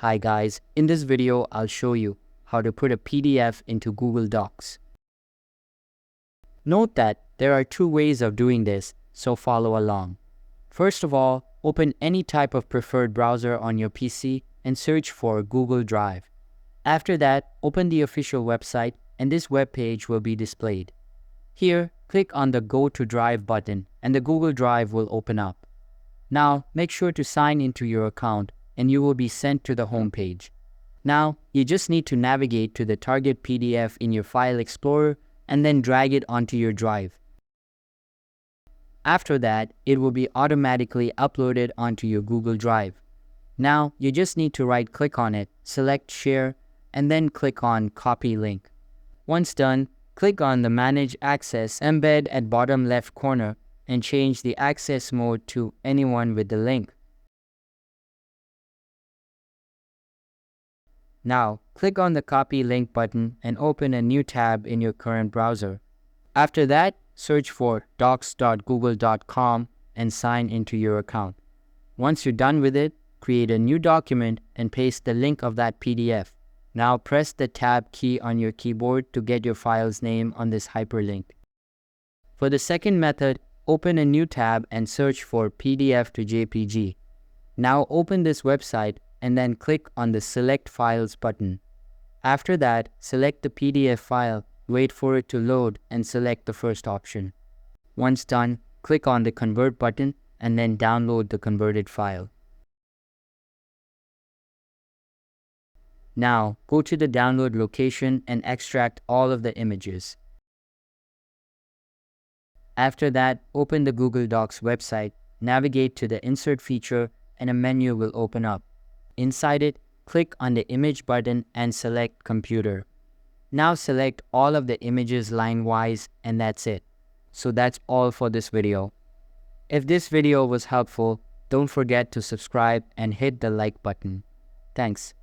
Hi guys, in this video I'll show you how to put a PDF into Google Docs. Note that there are two ways of doing this, so follow along. First of all, open any type of preferred browser on your PC and search for Google Drive. After that, open the official website and this web page will be displayed. Here, click on the Go to Drive button and the Google Drive will open up. Now, make sure to sign into your account and you will be sent to the home page. Now, you just need to navigate to the target PDF in your File Explorer and then drag it onto your drive. After that, it will be automatically uploaded onto your Google Drive. Now, you just need to right-click on it, select Share, and then click on Copy Link. Once done, click on the Manage Access embed at bottom left corner and change the access mode to anyone with the link. Now, click on the Copy Link button and open a new tab in your current browser. After that, search for docs.google.com and sign into your account. Once you're done with it, create a new document and paste the link of that PDF. Now press the Tab key on your keyboard to get your file's name on this hyperlink. For the second method, open a new tab and search for PDF to JPG. Now open this website and then click on the Select Files button. After that, select the PDF file, wait for it to load and select the first option. Once done, click on the Convert button and then download the converted file. Now, go to the download location and extract all of the images. After that, open the Google Docs website, navigate to the Insert feature and a menu will open up. Inside it, click on the Image button and select Computer. Now select all of the images line-wise and that's it. So that's all for this video. If this video was helpful, don't forget to subscribe and hit the like button. Thanks.